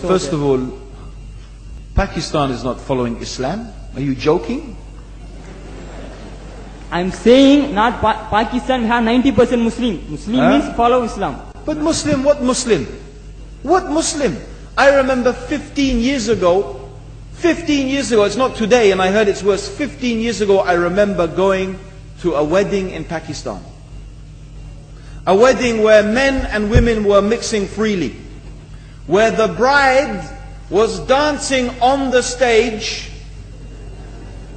First of all, Pakistan is not following Islam. Are you joking? I'm saying not Pakistan, we have 90% Muslim. Muslim means follow Islam. But Muslim, what Muslim? What Muslim? I remember 15 years ago, it's not today and I heard it's worse. 15 years ago I remember going to a wedding in Pakistan. A wedding where men and women were mixing freely. Where the bride was dancing on the stage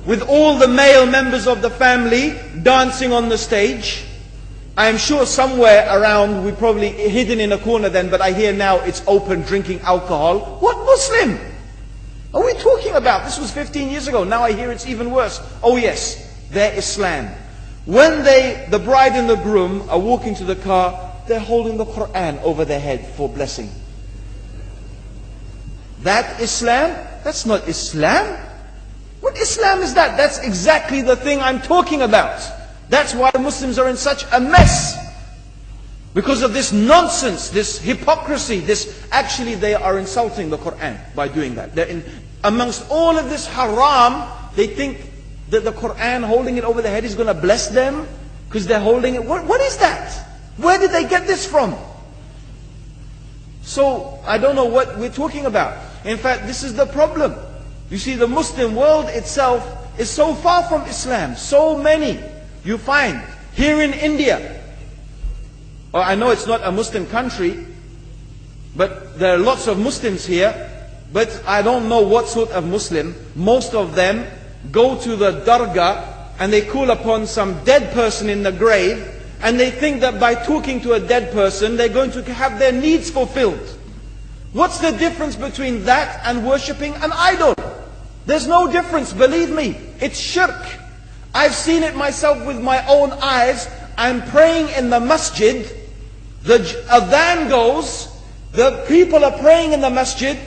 with all the male members of the family dancing on the stage. I am sure somewhere around, we probably hidden in a corner then, but I hear now it's open, drinking alcohol. What Muslim are we talking about? This was 15 years ago. Now I hear it's even worse. Oh yes, they're Islam. When the bride and the groom are walking to the car, they're holding the Quran over their head for blessing. That Islam? That's not Islam. What Islam is that? That's exactly the thing I'm talking about. That's why Muslims are in such a mess. Because of this nonsense, this hypocrisy, actually they are insulting the Quran by doing that. Amongst all of this haram, they think that the Quran, holding it over their head, is going to bless them because they're holding it. What is that? Where did they get this from? So, I don't know what we're talking about. In fact, this is the problem. You see, the Muslim world itself is so far from Islam. So many you find here in India. Or I know it's not a Muslim country, but there are lots of Muslims here. But I don't know what sort of Muslim. Most of them go to the dargah and they call upon some dead person in the grave, and they think that by talking to a dead person they're going to have their needs fulfilled. What's the difference between that and worshipping an idol? There's no difference, believe me. It's shirk. I've seen it myself with my own eyes. I'm praying in the masjid. The adhan goes. The people are praying in the masjid.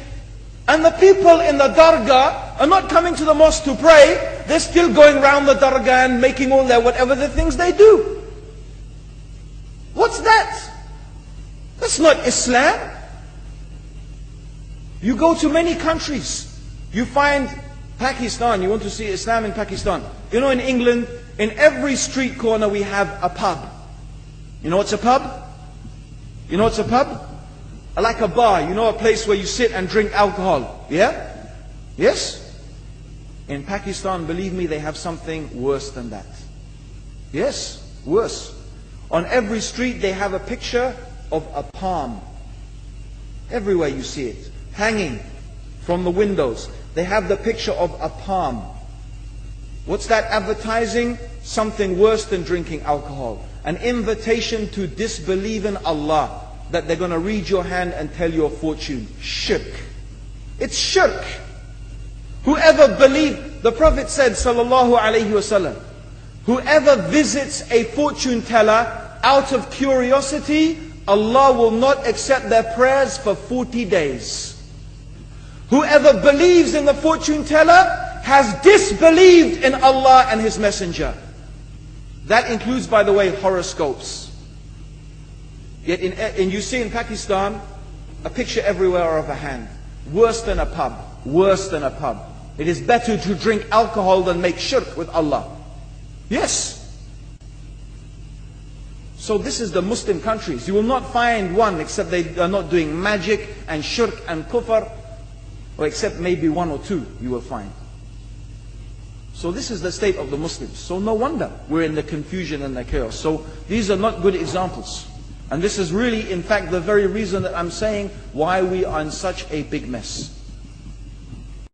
And the people in the dargah are not coming to the mosque to pray. They're still going around the dargah and making all their whatever the things they do. What's that? That's not Islam. You go to many countries. You find Pakistan, you want to see Islam in Pakistan. You know, in England, in every street corner we have a pub. You know what's a pub? You know what's a pub? Like a bar, you know, a place where you sit and drink alcohol. Yeah? Yes? In Pakistan, believe me, they have something worse than that. Yes, worse. On every street they have a picture of a palm. Everywhere you see it, hanging from the windows. They have the picture of a palm. What's that advertising? Something worse than drinking alcohol. An invitation to disbelieve in Allah. That they're going to read your hand and tell your fortune. Shirk. It's shirk. Whoever believed, the Prophet said, sallallahu alaihi wasallam, whoever visits a fortune teller out of curiosity, Allah will not accept their prayers for 40 days. Whoever believes in the fortune teller has disbelieved in Allah and His Messenger. That includes, by the way, horoscopes. Yet you see in Pakistan, a picture everywhere of a hand. Worse than a pub. Worse than a pub. It is better to drink alcohol than make shirk with Allah. Yes. So this is the Muslim countries. You will not find one except they are not doing magic and shirk and kufr. Or except maybe one or two you will find. So this is the state of the Muslims. So no wonder we're in the confusion and the chaos. So these are not good examples. And this is really, in fact, the very reason that I'm saying why we are in such a big mess.